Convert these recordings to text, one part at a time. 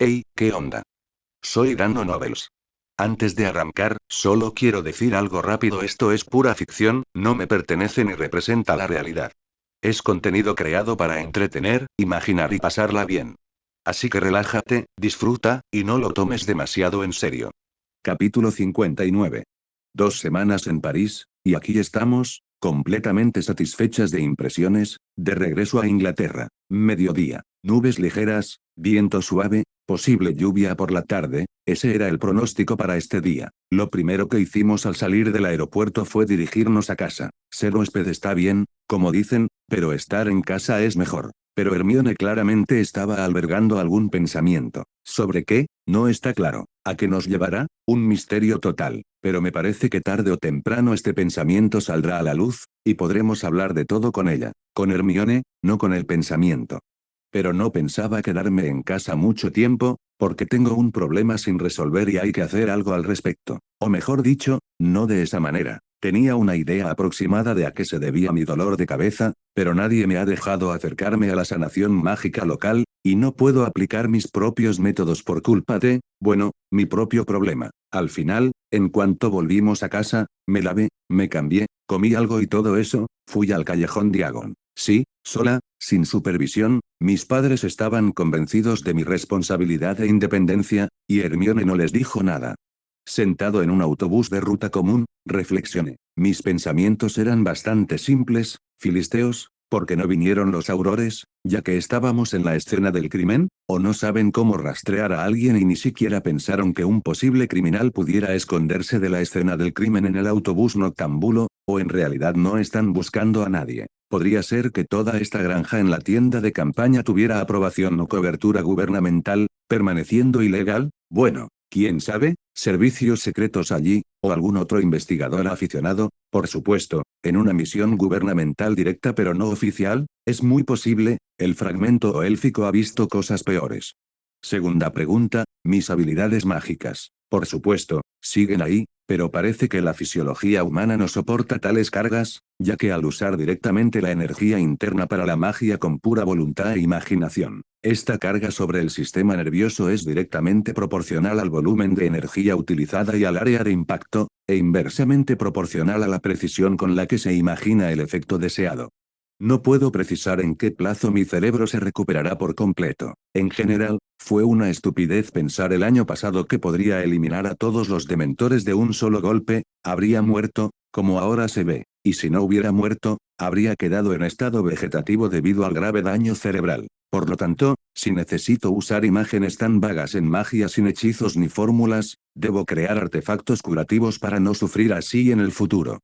Hey, ¿qué onda? Soy Dando Novels. Antes de arrancar, solo quiero decir algo rápido: esto es pura ficción, no me pertenece ni representa la realidad. Es contenido creado para entretener, imaginar y pasarla bien. Así que relájate, disfruta, y no lo tomes demasiado en serio. Capítulo 59. 2 semanas en París, y aquí estamos, completamente satisfechas de impresiones, de regreso a Inglaterra. Mediodía, nubes ligeras, viento suave, posible lluvia por la tarde, ese era el pronóstico para este día. Lo primero que hicimos al salir del aeropuerto fue dirigirnos a casa. Ser huésped está bien, como dicen, pero estar en casa es mejor. Pero Hermione claramente estaba albergando algún pensamiento. ¿Sobre qué? No está claro. ¿A qué nos llevará? Un misterio total. Pero me parece que tarde o temprano este pensamiento saldrá a la luz, y podremos hablar de todo con ella. Con Hermione, no con el pensamiento. Pero no pensaba quedarme en casa mucho tiempo, porque tengo un problema sin resolver y hay que hacer algo al respecto. O mejor dicho, no de esa manera. Tenía una idea aproximada de a qué se debía mi dolor de cabeza, pero nadie me ha dejado acercarme a la sanación mágica local, y no puedo aplicar mis propios métodos por culpa de, bueno, mi propio problema. Al final, en cuanto volvimos a casa, me lavé, me cambié, comí algo y todo eso, fui al callejón Diagon. Sí, sola, sin supervisión, mis padres estaban convencidos de mi responsabilidad e independencia, y Hermione no les dijo nada. Sentado en un autobús de ruta común, reflexioné. Mis pensamientos eran bastante simples: filisteos, ¿por qué no vinieron los aurores, ya que estábamos en la escena del crimen? ¿O no saben cómo rastrear a alguien y ni siquiera pensaron que un posible criminal pudiera esconderse de la escena del crimen en el autobús noctámbulo? ¿O en realidad no están buscando a nadie? ¿Podría ser que toda esta granja en la tienda de campaña tuviera aprobación o cobertura gubernamental, permaneciendo ilegal? Bueno, ¿quién sabe? ¿Servicios secretos allí, o algún otro investigador aficionado? Por supuesto, en una misión gubernamental directa pero no oficial, es muy posible. El fragmento élfico ha visto cosas peores. Segunda pregunta: mis habilidades mágicas. Por supuesto, siguen ahí, pero parece que la fisiología humana no soporta tales cargas, ya que al usar directamente la energía interna para la magia con pura voluntad e imaginación, esta carga sobre el sistema nervioso es directamente proporcional al volumen de energía utilizada y al área de impacto, e inversamente proporcional a la precisión con la que se imagina el efecto deseado. No puedo precisar en qué plazo mi cerebro se recuperará por completo. En general, fue una estupidez pensar el año pasado que podría eliminar a todos los dementores de un solo golpe. Habría muerto, como ahora se ve, y si no hubiera muerto, habría quedado en estado vegetativo debido al grave daño cerebral. Por lo tanto, si necesito usar imágenes tan vagas en magia sin hechizos ni fórmulas, debo crear artefactos curativos para no sufrir así en el futuro.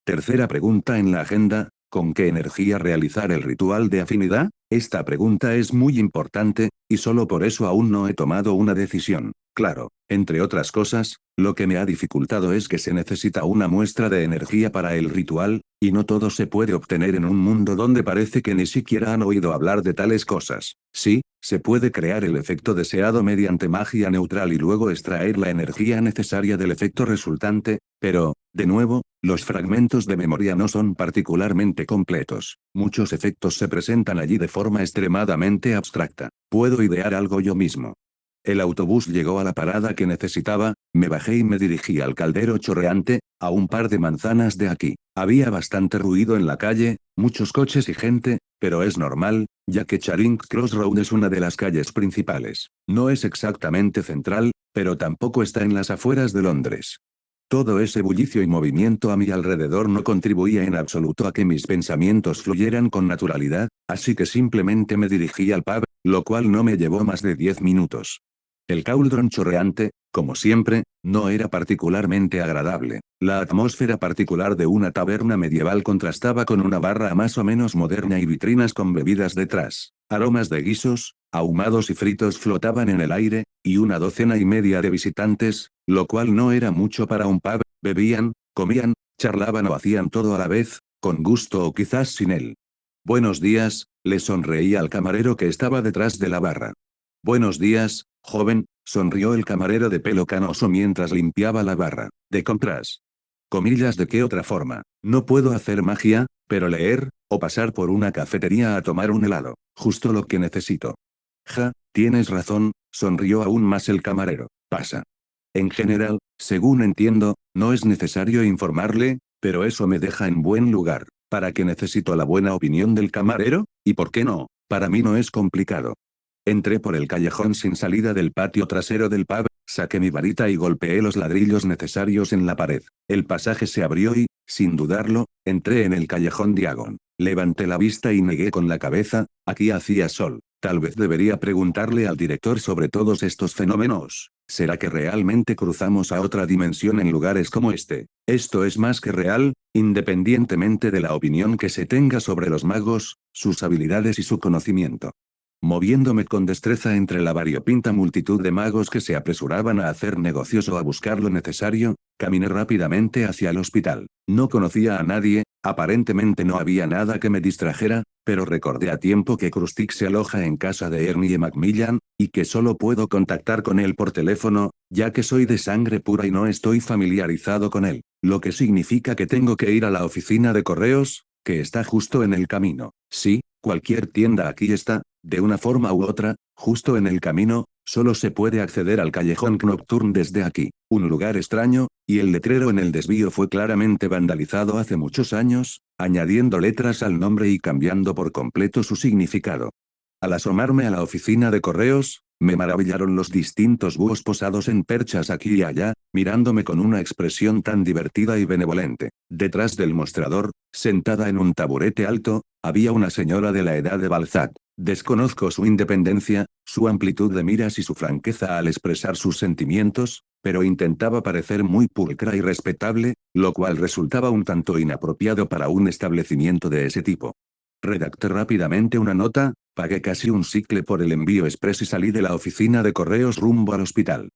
Tercera pregunta en la agenda: ¿con qué energía realizar el ritual de afinidad? Esta pregunta es muy importante, y solo por eso aún no he tomado una decisión. Claro, entre otras cosas, lo que me ha dificultado es que se necesita una muestra de energía para el ritual, y no todo se puede obtener en un mundo donde parece que ni siquiera han oído hablar de tales cosas. Sí, se puede crear el efecto deseado mediante magia neutral y luego extraer la energía necesaria del efecto resultante, pero, de nuevo, los fragmentos de memoria no son particularmente completos. Muchos efectos se presentan allí de forma extremadamente abstracta. Puedo idear algo yo mismo. El autobús llegó a la parada que necesitaba, me bajé y me dirigí al caldero chorreante, a un par de manzanas de aquí. Había bastante ruido en la calle, muchos coches y gente, pero es normal, ya que Charing Cross Road es una de las calles principales. No es exactamente central, pero tampoco está en las afueras de Londres. Todo ese bullicio y movimiento a mi alrededor no contribuía en absoluto a que mis pensamientos fluyeran con naturalidad, así que simplemente me dirigí al pub, lo cual no me llevó más de 10 minutos. El cauldron chorreante, como siempre, no era particularmente agradable. La atmósfera particular de una taberna medieval contrastaba con una barra más o menos moderna y vitrinas con bebidas detrás. Aromas de guisos, ahumados y fritos flotaban en el aire, y una docena y media de visitantes, lo cual no era mucho para un pub, bebían, comían, charlaban o hacían todo a la vez, con gusto o quizás sin él. Buenos días, le sonreí al camarero que estaba detrás de la barra. Buenos días, joven, sonrió el camarero de pelo canoso mientras limpiaba la barra. ¿De compras? Comillas, ¿de qué otra forma? No puedo hacer magia, pero leer, o pasar por una cafetería a tomar un helado. Justo lo que necesito. Ja, tienes razón, sonrió aún más el camarero. Pasa. En general, según entiendo, no es necesario informarle, pero eso me deja en buen lugar. ¿Para qué necesito la buena opinión del camarero? ¿Y por qué no? Para mí no es complicado. Entré por el callejón sin salida del patio trasero del pub, saqué mi varita y golpeé los ladrillos necesarios en la pared. El pasaje se abrió y, sin dudarlo, entré en el callejón Diagon. Levanté la vista y negué con la cabeza, aquí hacía sol. Tal vez debería preguntarle al director sobre todos estos fenómenos. ¿Será que realmente cruzamos a otra dimensión en lugares como este? Esto es más que real, independientemente de la opinión que se tenga sobre los magos, sus habilidades y su conocimiento. Moviéndome con destreza entre la variopinta multitud de magos que se apresuraban a hacer negocios o a buscar lo necesario, caminé rápidamente hacia el hospital. No conocía a nadie, aparentemente no había nada que me distrajera, pero recordé a tiempo que Krusty se aloja en casa de Ernie Macmillan, y que solo puedo contactar con él por teléfono, ya que soy de sangre pura y no estoy familiarizado con él, lo que significa que tengo que ir a la oficina de correos, que está justo en el camino. Sí, cualquier tienda aquí está, de una forma u otra, justo en el camino, solo se puede acceder al callejón Nocturne desde aquí. Un lugar extraño, y el letrero en el desvío fue claramente vandalizado hace muchos años, añadiendo letras al nombre y cambiando por completo su significado. Al asomarme a la oficina de correos, me maravillaron los distintos búhos posados en perchas aquí y allá, mirándome con una expresión tan divertida y benevolente. Detrás del mostrador, sentada en un taburete alto, había una señora de la edad de Balzac. Desconozco su independencia, su amplitud de miras y su franqueza al expresar sus sentimientos, pero intentaba parecer muy pulcra y respetable, lo cual resultaba un tanto inapropiado para un establecimiento de ese tipo. Redacté rápidamente una nota, pagué casi un sicle por el envío express y salí de la oficina de correos rumbo al hospital.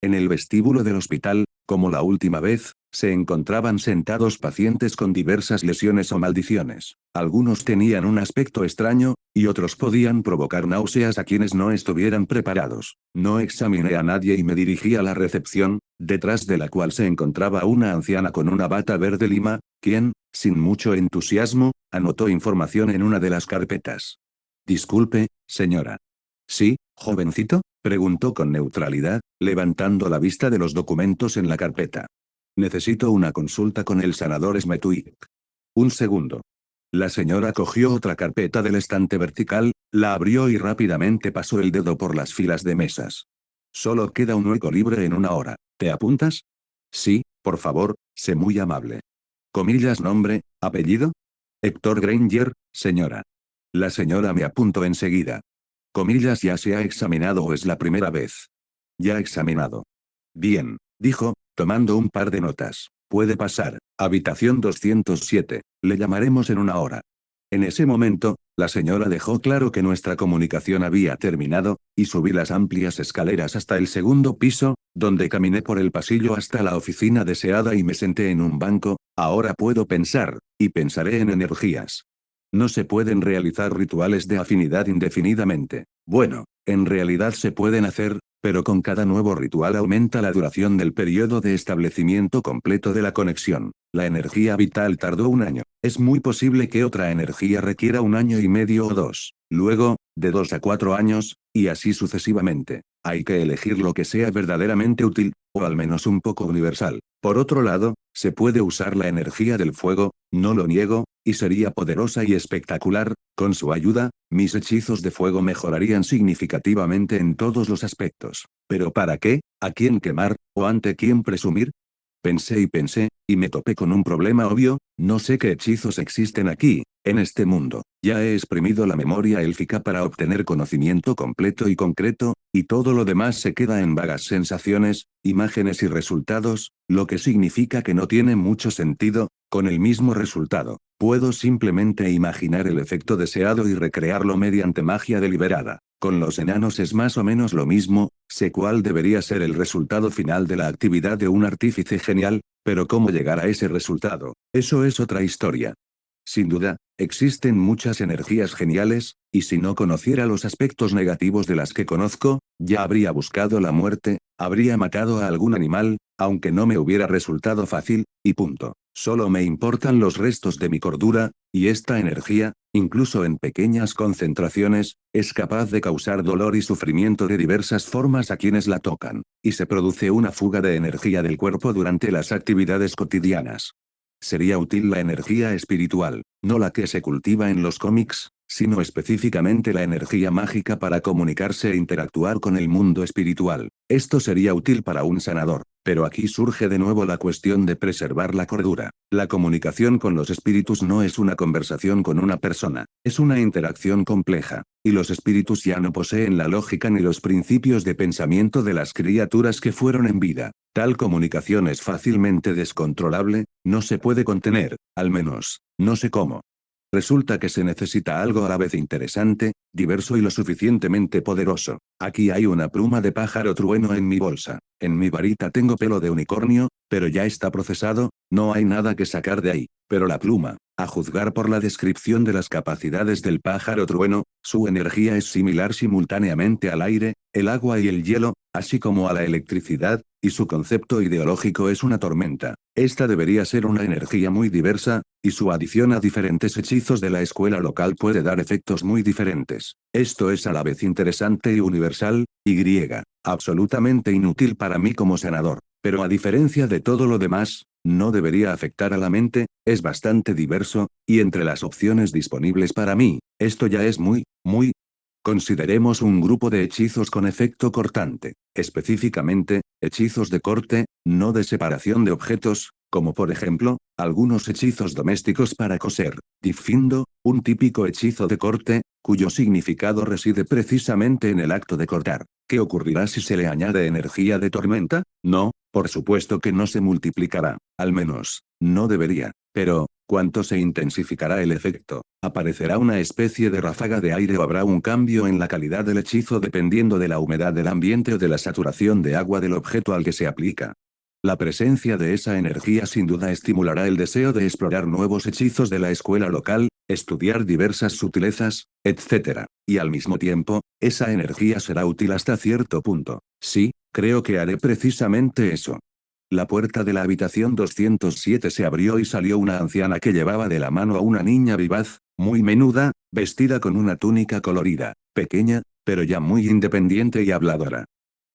En el vestíbulo del hospital, como la última vez, se encontraban sentados pacientes con diversas lesiones o maldiciones. Algunos tenían un aspecto extraño, y otros podían provocar náuseas a quienes no estuvieran preparados. No examiné a nadie y me dirigí a la recepción, detrás de la cual se encontraba una anciana con una bata verde lima, quien, sin mucho entusiasmo, anotó información en una de las carpetas. Disculpe, señora. ¿Sí, jovencito? Preguntó con neutralidad, levantando la vista de los documentos en la carpeta. Necesito una consulta con el sanador Smetuik. Un segundo. La señora cogió otra carpeta del estante vertical, la abrió y rápidamente pasó el dedo por las filas de mesas. Solo queda un hueco libre en una hora. ¿Te apuntas? Sí, por favor, sé muy amable. Comillas nombre, apellido. Héctor Granger, señora. La señora me apuntó enseguida. Comillas ya se ha examinado o es la primera vez. Ya examinado. Bien, dijo, tomando un par de notas. Puede pasar. Habitación 207. Le llamaremos en una hora. En ese momento, la señora dejó claro que nuestra comunicación había terminado, y subí las amplias escaleras hasta el segundo piso, donde caminé por el pasillo hasta la oficina deseada y me senté en un banco. Ahora puedo pensar, y pensaré en energías. No se pueden realizar rituales de afinidad indefinidamente. Bueno, en realidad se pueden hacer, pero con cada nuevo ritual aumenta la duración del periodo de establecimiento completo de la conexión. La energía vital tardó un año. Es muy posible que otra energía requiera un año y medio o dos. Luego, de 2 a 4 años, y así sucesivamente. Hay que elegir lo que sea verdaderamente útil, o al menos un poco universal. Por otro lado, se puede usar la energía del fuego, no lo niego, y sería poderosa y espectacular. Con su ayuda, mis hechizos de fuego mejorarían significativamente en todos los aspectos. ¿Pero para qué? ¿A quién quemar, o ante quién presumir? Pensé, y me topé con un problema obvio. No sé qué hechizos existen aquí, en este mundo. Ya he exprimido la memoria élfica para obtener conocimiento completo y concreto, y todo lo demás se queda en vagas sensaciones, imágenes y resultados, lo que significa que no tiene mucho sentido, con el mismo resultado. Puedo simplemente imaginar el efecto deseado y recrearlo mediante magia deliberada. Con los enanos es más o menos lo mismo, sé cuál debería ser el resultado final de la actividad de un artífice genial, pero cómo llegar a ese resultado, eso es otra historia. Sin duda, existen muchas energías geniales, y si no conociera los aspectos negativos de las que conozco, ya habría buscado la muerte, habría matado a algún animal, aunque no me hubiera resultado fácil, y punto. Solo me importan los restos de mi cordura, y esta energía, incluso en pequeñas concentraciones, es capaz de causar dolor y sufrimiento de diversas formas a quienes la tocan, y se produce una fuga de energía del cuerpo durante las actividades cotidianas. Sería útil la energía espiritual, no la que se cultiva en los cómics, sino específicamente la energía mágica para comunicarse e interactuar con el mundo espiritual. Esto sería útil para un sanador. Pero aquí surge de nuevo la cuestión de preservar la cordura. La comunicación con los espíritus no es una conversación con una persona, es una interacción compleja, y los espíritus ya no poseen la lógica ni los principios de pensamiento de las criaturas que fueron en vida. Tal comunicación es fácilmente descontrolable, no se puede contener, al menos, no sé cómo. Resulta que se necesita algo a la vez interesante, diverso y lo suficientemente poderoso. Aquí hay una pluma de pájaro trueno en mi bolsa. En mi varita tengo pelo de unicornio, pero ya está procesado, no hay nada que sacar de ahí. Pero la pluma, a juzgar por la descripción de las capacidades del pájaro trueno, su energía es similar simultáneamente al aire, el agua y el hielo, así como a la electricidad, y su concepto ideológico es una tormenta. Esta debería ser una energía muy diversa, y su adición a diferentes hechizos de la escuela local puede dar efectos muy diferentes. Esto es a la vez interesante y universal, y griega, absolutamente inútil para mí como sanador. Pero a diferencia de todo lo demás, no debería afectar a la mente, es bastante diverso, y entre las opciones disponibles para mí, esto ya es muy, muy. Consideremos un grupo de hechizos con efecto cortante. Específicamente, hechizos de corte, no de separación de objetos, como por ejemplo, algunos hechizos domésticos para coser. Difindo, un típico hechizo de corte, cuyo significado reside precisamente en el acto de cortar. ¿Qué ocurrirá si se le añade energía de tormenta? No, por supuesto que no se multiplicará. Al menos, no debería. Pero, ¿cuánto se intensificará el efecto? ¿Aparecerá una especie de ráfaga de aire o habrá un cambio en la calidad del hechizo dependiendo de la humedad del ambiente o de la saturación de agua del objeto al que se aplica? La presencia de esa energía sin duda estimulará el deseo de explorar nuevos hechizos de la escuela local, estudiar diversas sutilezas, etc. Y al mismo tiempo, esa energía será útil hasta cierto punto. Sí, creo que haré precisamente eso. La puerta de la habitación 207 se abrió y salió una anciana que llevaba de la mano a una niña vivaz, muy menuda, vestida con una túnica colorida, pequeña, pero ya muy independiente y habladora.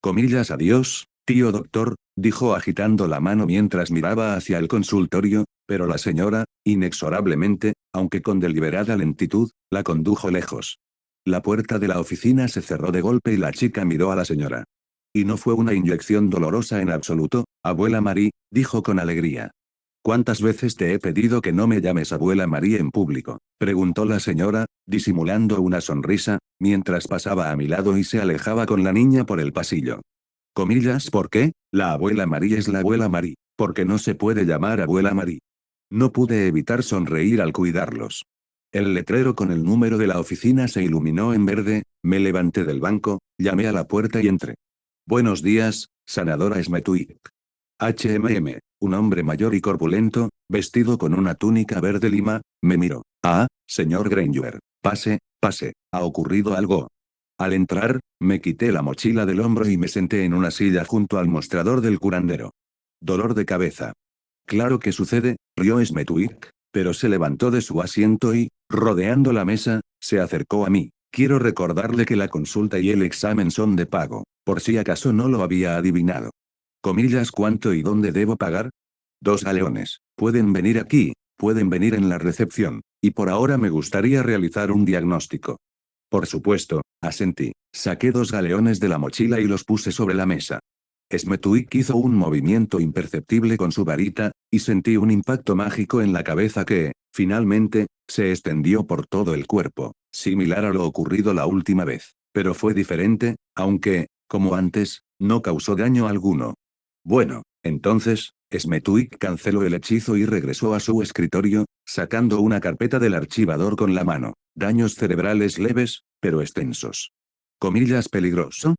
Comillas adiós, tío doctor, dijo agitando la mano mientras miraba hacia el consultorio, pero la señora, inexorablemente, aunque con deliberada lentitud, la condujo lejos. La puerta de la oficina se cerró de golpe y la chica miró a la señora. Y no fue una inyección dolorosa en absoluto, abuela Marie, dijo con alegría. ¿Cuántas veces te he pedido que no me llames abuela Marie en público? Preguntó la señora, disimulando una sonrisa, mientras pasaba a mi lado y se alejaba con la niña por el pasillo. Comillas, ¿por qué? La abuela Marie es la abuela Marie, porque no se puede llamar abuela Marie. No pude evitar sonreír al cuidarlos. El letrero con el número de la oficina se iluminó en verde, me levanté del banco, llamé a la puerta y entré. Buenos días, sanadora Smetuik. Un hombre mayor y corpulento, vestido con una túnica verde lima, me miró. Ah, señor Granger. Pase, pase, ¿ha ocurrido algo? Al entrar, me quité la mochila del hombro y me senté en una silla junto al mostrador del curandero. Dolor de cabeza. Claro que sucede, rió Smetuik, pero se levantó de su asiento y, rodeando la mesa, se acercó a mí. Quiero recordarle que la consulta y el examen son de pago, por si acaso no lo había adivinado. Comillas, ¿cuánto y dónde debo pagar? 2 galeones. Pueden venir aquí, pueden venir en la recepción, y por ahora me gustaría realizar un diagnóstico. Por supuesto, asentí. Saqué 2 galeones de la mochila y los puse sobre la mesa. Smetuik hizo un movimiento imperceptible con su varita, y sentí un impacto mágico en la cabeza que, finalmente, se extendió por todo el cuerpo, similar a lo ocurrido la última vez. Pero fue diferente, aunque, como antes, no causó daño alguno. Bueno, entonces, Smetuik canceló el hechizo y regresó a su escritorio, sacando una carpeta del archivador con la mano. Daños cerebrales leves, pero extensos. Comillas, ¿peligroso?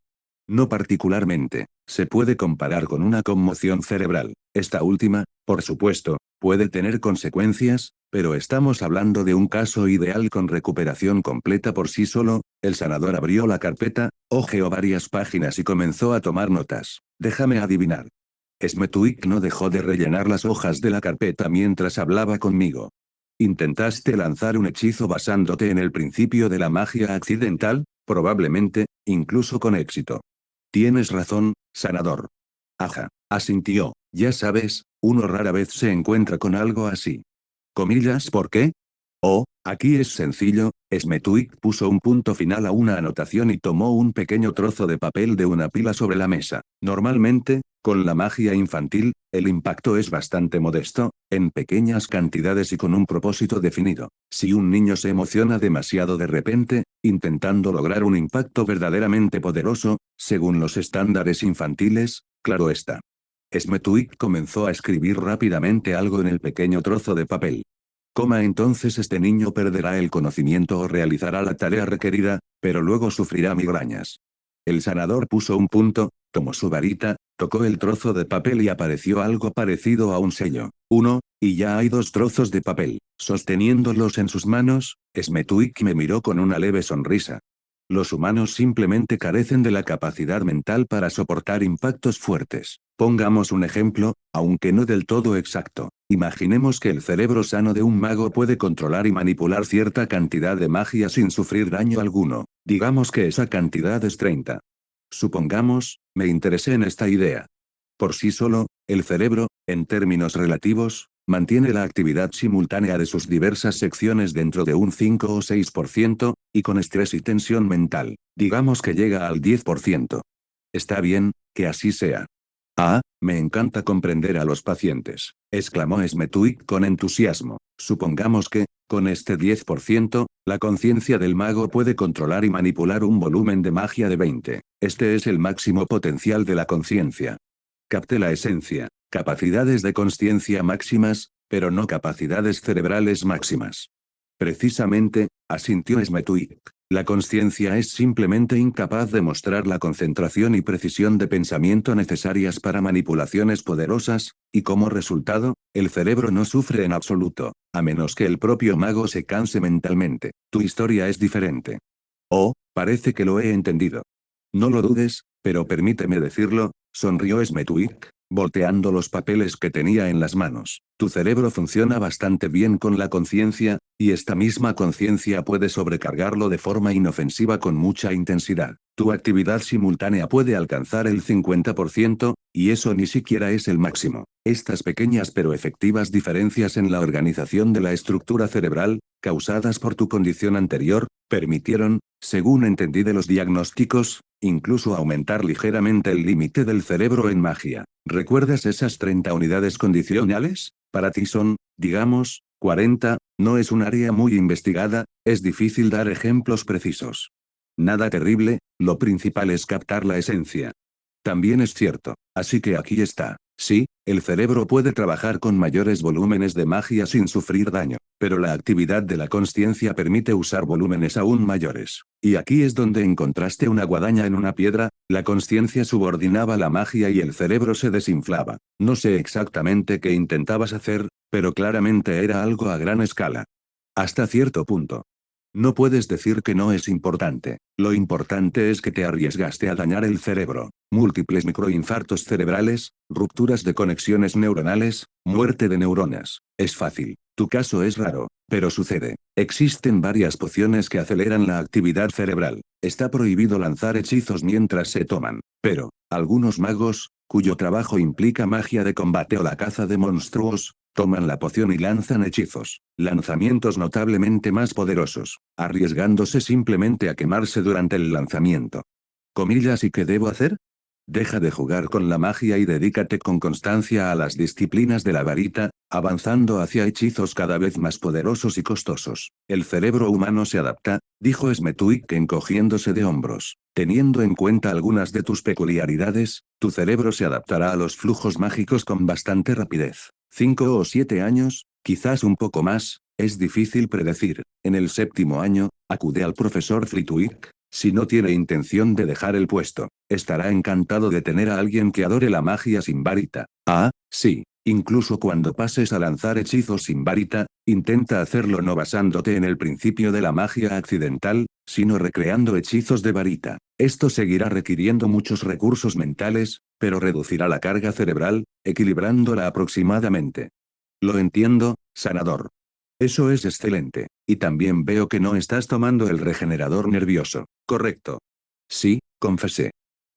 No particularmente. Se puede comparar con una conmoción cerebral. Esta última, por supuesto, puede tener consecuencias, pero estamos hablando de un caso ideal con recuperación completa por sí solo. El sanador abrió la carpeta, hojeó varias páginas y comenzó a tomar notas. Déjame adivinar. Smetuik no dejó de rellenar las hojas de la carpeta mientras hablaba conmigo. ¿Intentaste lanzar un hechizo basándote en el principio de la magia accidental? Probablemente, incluso con éxito. Tienes razón, sanador. Aja, asintió. Ya sabes, uno rara vez se encuentra con algo así. Comillas, ¿por qué? Oh, aquí es sencillo. Smetuik puso un punto final a una anotación y tomó un pequeño trozo de papel de una pila sobre la mesa. Normalmente, con la magia infantil, el impacto es bastante modesto, en pequeñas cantidades y con un propósito definido. Si un niño se emociona demasiado de repente, intentando lograr un impacto verdaderamente poderoso, según los estándares infantiles, claro está. Smetuik comenzó a escribir rápidamente algo en el pequeño trozo de papel. Entonces este niño perderá el conocimiento o realizará la tarea requerida, pero luego sufrirá migrañas. El sanador puso un punto, tomó su varita, tocó el trozo de papel y apareció algo parecido a un sello. Y ya hay 2 trozos de papel. Sosteniéndolos en sus manos, Smetuik me miró con una leve sonrisa. Los humanos simplemente carecen de la capacidad mental para soportar impactos fuertes. Pongamos un ejemplo, aunque no del todo exacto. Imaginemos que el cerebro sano de un mago puede controlar y manipular cierta cantidad de magia sin sufrir daño alguno. Digamos que esa cantidad es 30. Supongamos, me interesé en esta idea. Por sí solo, el cerebro, en términos relativos, mantiene la actividad simultánea de sus diversas secciones dentro de un 5 o 6%, y con estrés y tensión mental, digamos que llega al 10%. Está bien, que así sea. Ah, me encanta comprender a los pacientes, exclamó Smetuik con entusiasmo. Supongamos que, con este 10%, la conciencia del mago puede controlar y manipular un volumen de magia de 20. Este es el máximo potencial de la conciencia. Capte la esencia. Capacidades de consciencia máximas, pero no capacidades cerebrales máximas. Precisamente, asintió Smetuik. La consciencia es simplemente incapaz de mostrar la concentración y precisión de pensamiento necesarias para manipulaciones poderosas, y como resultado, el cerebro no sufre en absoluto, a menos que el propio mago se canse mentalmente. Tu historia es diferente. Oh, parece que lo he entendido. No lo dudes, pero permíteme decirlo, sonrió Smetuik, volteando los papeles que tenía en las manos. Tu cerebro funciona bastante bien con la conciencia, y esta misma conciencia puede sobrecargarlo de forma inofensiva con mucha intensidad. Tu actividad simultánea puede alcanzar el 50%, y eso ni siquiera es el máximo. Estas pequeñas pero efectivas diferencias en la organización de la estructura cerebral, causadas por tu condición anterior, permitieron, según entendí de los diagnósticos, incluso aumentar ligeramente el límite del cerebro en magia. ¿Recuerdas esas 30 unidades condicionales? Para ti son, digamos, 40, no es un área muy investigada, es difícil dar ejemplos precisos. Nada terrible, lo principal es captar la esencia. También es cierto, así que aquí está. Sí, el cerebro puede trabajar con mayores volúmenes de magia sin sufrir daño, pero la actividad de la consciencia permite usar volúmenes aún mayores. Y aquí es donde encontraste una guadaña en una piedra, la consciencia subordinaba la magia y el cerebro se desinflaba. No sé exactamente qué intentabas hacer, pero claramente era algo a gran escala. Hasta cierto punto. No puedes decir que no es importante. Lo importante es que te arriesgaste a dañar el cerebro. Múltiples microinfartos cerebrales, rupturas de conexiones neuronales, muerte de neuronas. Es fácil. Tu caso es raro, pero sucede. Existen varias pociones que aceleran la actividad cerebral. Está prohibido lanzar hechizos mientras se toman. Pero, algunos magos, cuyo trabajo implica magia de combate o la caza de monstruos, toman la poción y lanzan hechizos. Lanzamientos notablemente más poderosos, arriesgándose simplemente a quemarse durante el lanzamiento. Comillas, ¿y qué debo hacer? Deja de jugar con la magia y dedícate con constancia a las disciplinas de la varita, avanzando hacia hechizos cada vez más poderosos y costosos. El cerebro humano se adapta, dijo Smetuik encogiéndose de hombros. Teniendo en cuenta algunas de tus peculiaridades, tu cerebro se adaptará a los flujos mágicos con bastante rapidez. 5 o 7 años, quizás un poco más, es difícil predecir. En el 7.º año, acude al profesor Flitwick. Si no tiene intención de dejar el puesto, estará encantado de tener a alguien que adore la magia sin varita. Ah, sí. Incluso cuando pases a lanzar hechizos sin varita, intenta hacerlo no basándote en el principio de la magia accidental, sino recreando hechizos de varita. Esto seguirá requiriendo muchos recursos mentales, pero reducirá la carga cerebral, equilibrándola aproximadamente. Lo entiendo, sanador. Eso es excelente. Y también veo que no estás tomando el regenerador nervioso, ¿correcto? Sí, confesé.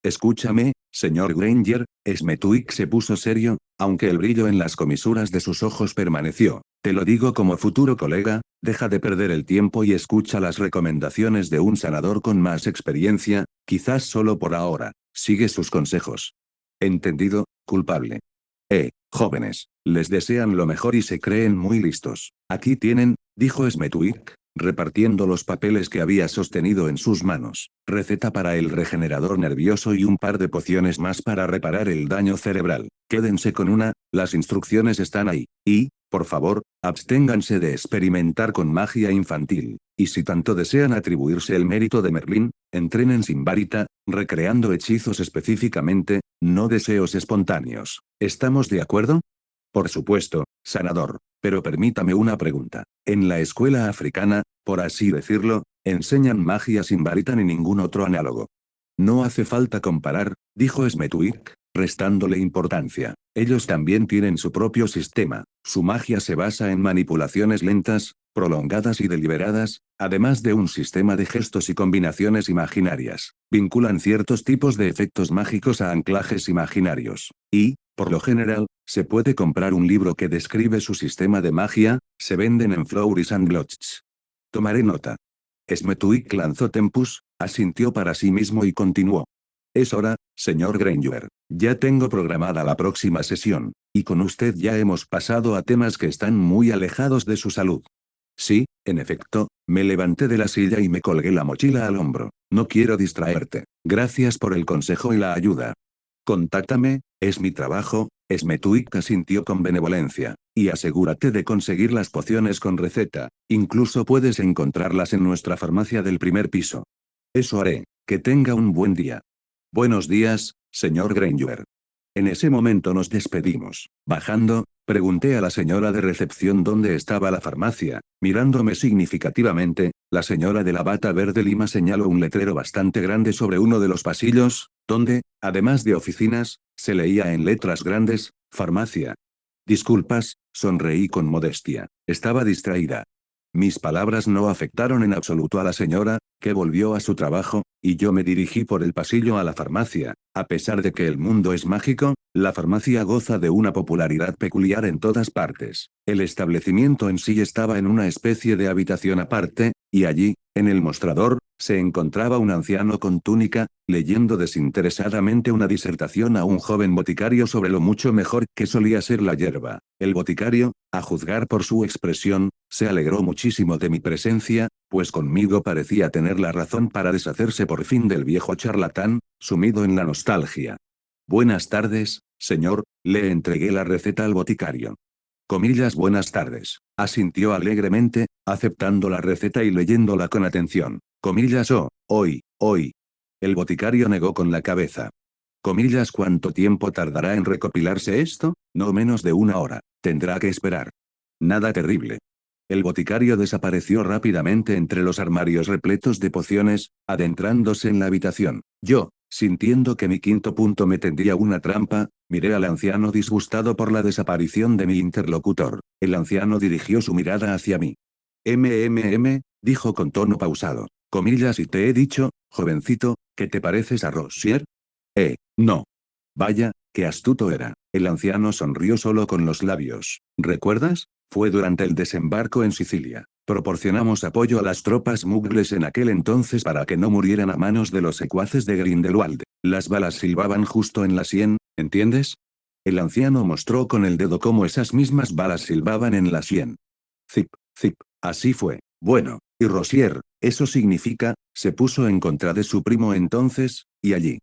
Escúchame, señor Granger, Smetwick se puso serio, aunque el brillo en las comisuras de sus ojos permaneció. Te lo digo como futuro colega, deja de perder el tiempo y escucha las recomendaciones de un sanador con más experiencia, quizás solo por ahora. Sigue sus consejos. Entendido, culpable. Jóvenes, les desean lo mejor y se creen muy listos. Aquí tienen, dijo Smetwick, repartiendo los papeles que había sostenido en sus manos. Receta para el regenerador nervioso y un par de pociones más para reparar el daño cerebral. Quédense con una, las instrucciones están ahí. Y, por favor, absténganse de experimentar con magia infantil. Y si tanto desean atribuirse el mérito de Merlín, entrenen sin varita, recreando hechizos específicamente, no deseos espontáneos. ¿Estamos de acuerdo? Por supuesto, sanador. Pero permítame una pregunta. En la escuela africana, por así decirlo, enseñan magia sin varita ni ningún otro análogo. No hace falta comparar, dijo Smetwick, restándole importancia. Ellos también tienen su propio sistema. Su magia se basa en manipulaciones lentas, prolongadas y deliberadas, además de un sistema de gestos y combinaciones imaginarias. Vinculan ciertos tipos de efectos mágicos a anclajes imaginarios. Y, por lo general, se puede comprar un libro que describe su sistema de magia, se venden en Flowers and Blots. Tomaré nota. Smetwick lanzó tempus, asintió para sí mismo y continuó. Es hora, señor Granger. Ya tengo programada la próxima sesión, y con usted ya hemos pasado a temas que están muy alejados de su salud. Sí, en efecto, me levanté de la silla y me colgué la mochila al hombro. No quiero distraerte. Gracias por el consejo y la ayuda. Contáctame, es mi trabajo, Smetwick asintió con benevolencia. Y asegúrate de conseguir las pociones con receta, incluso puedes encontrarlas en nuestra farmacia del primer piso. Eso haré. Que tenga un buen día. Buenos días, señor Granger. En ese momento nos despedimos. Bajando, pregunté a la señora de recepción dónde estaba la farmacia. Mirándome significativamente, la señora de la bata verde lima señaló un letrero bastante grande sobre uno de los pasillos, donde, además de oficinas, se leía en letras grandes, farmacia. Disculpas, sonreí con modestia. Estaba distraída. Mis palabras no afectaron en absoluto a la señora, que volvió a su trabajo, y yo me dirigí por el pasillo a la farmacia. A pesar de que el mundo es mágico, la farmacia goza de una popularidad peculiar en todas partes. El establecimiento en sí estaba en una especie de habitación aparte, y allí, en el mostrador, se encontraba un anciano con túnica, leyendo desinteresadamente una disertación a un joven boticario sobre lo mucho mejor que solía ser la hierba. El boticario, a juzgar por su expresión, se alegró muchísimo de mi presencia, pues conmigo parecía tener la razón para deshacerse por fin del viejo charlatán, sumido en la nostalgia. Buenas tardes, señor, le entregué la receta al boticario. Comillas buenas tardes. Asintió alegremente, aceptando la receta y leyéndola con atención. Comillas hoy. El boticario negó con la cabeza. Comillas ¿cuánto tiempo tardará en recopilarse esto? No menos de 1 hora. Tendrá que esperar. Nada terrible. El boticario desapareció rápidamente entre los armarios repletos de pociones, adentrándose en la habitación. Yo, sintiendo que mi quinto punto me tendía una trampa, miré al anciano disgustado por la desaparición de mi interlocutor. El anciano dirigió su mirada hacia mí. Dijo con tono pausado. Comillas y te he dicho, jovencito, que te pareces a Rossier. No. Vaya, qué astuto era. El anciano sonrió solo con los labios. ¿Recuerdas? Fue durante el desembarco en Sicilia. Proporcionamos apoyo a las tropas mugles en aquel entonces para que no murieran a manos de los secuaces de Grindelwald. Las balas silbaban justo en la sien, ¿entiendes? El anciano mostró con el dedo cómo esas mismas balas silbaban en la sien. Zip, zip, así fue. Bueno, y Rossier, eso significa, se puso en contra de su primo entonces, y allí.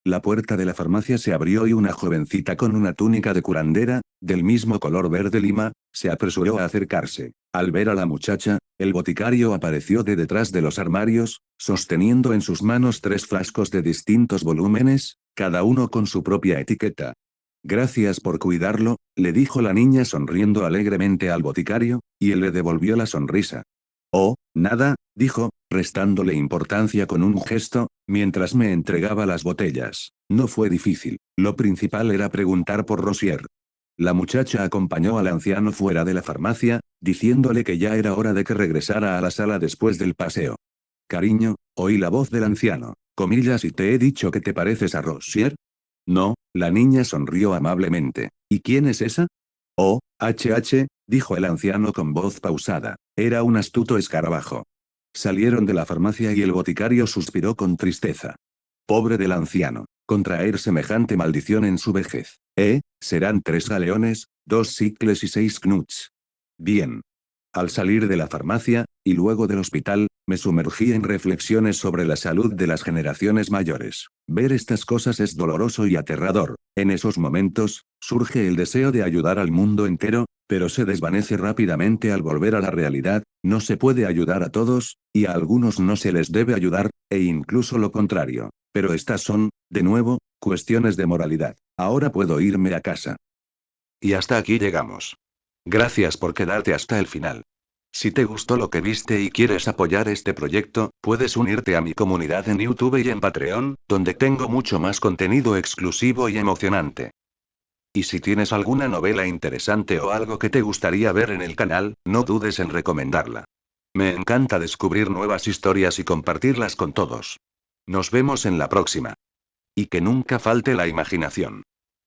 La puerta de la farmacia se abrió y una jovencita con una túnica de curandera, del mismo color verde lima, se apresuró a acercarse. Al ver a la muchacha, el boticario apareció de detrás de los armarios, sosteniendo en sus manos 3 frascos de distintos volúmenes, cada uno con su propia etiqueta. Gracias por cuidarlo, le dijo la niña sonriendo alegremente al boticario, y él le devolvió la sonrisa. Oh, nada, dijo, restándole importancia con un gesto, mientras me entregaba las botellas. No fue difícil. Lo principal era preguntar por Rosier. La muchacha acompañó al anciano fuera de la farmacia, diciéndole que ya era hora de que regresara a la sala después del paseo. Cariño, oí la voz del anciano. Comillas, ¿y te he dicho que te pareces a Rosier? No, la niña sonrió amablemente. ¿Y quién es esa? Oh, dijo el anciano con voz pausada. Era un astuto escarabajo. Salieron de la farmacia y el boticario suspiró con tristeza. Pobre del anciano. Contraer semejante maldición en su vejez. Serán 3 galeones, 2 sicles y 6 knuts. Bien. Al salir de la farmacia, y luego del hospital, me sumergí en reflexiones sobre la salud de las generaciones mayores. Ver estas cosas es doloroso y aterrador. En esos momentos, surge el deseo de ayudar al mundo entero, pero se desvanece rápidamente al volver a la realidad. No se puede ayudar a todos, y a algunos no se les debe ayudar, e incluso lo contrario. Pero estas son, de nuevo, cuestiones de moralidad. Ahora puedo irme a casa. Y hasta aquí llegamos. Gracias por quedarte hasta el final. Si te gustó lo que viste y quieres apoyar este proyecto, puedes unirte a mi comunidad en YouTube y en Patreon, donde tengo mucho más contenido exclusivo y emocionante. Y si tienes alguna novela interesante o algo que te gustaría ver en el canal, no dudes en recomendarla. Me encanta descubrir nuevas historias y compartirlas con todos. Nos vemos en la próxima. Y que nunca falte la imaginación.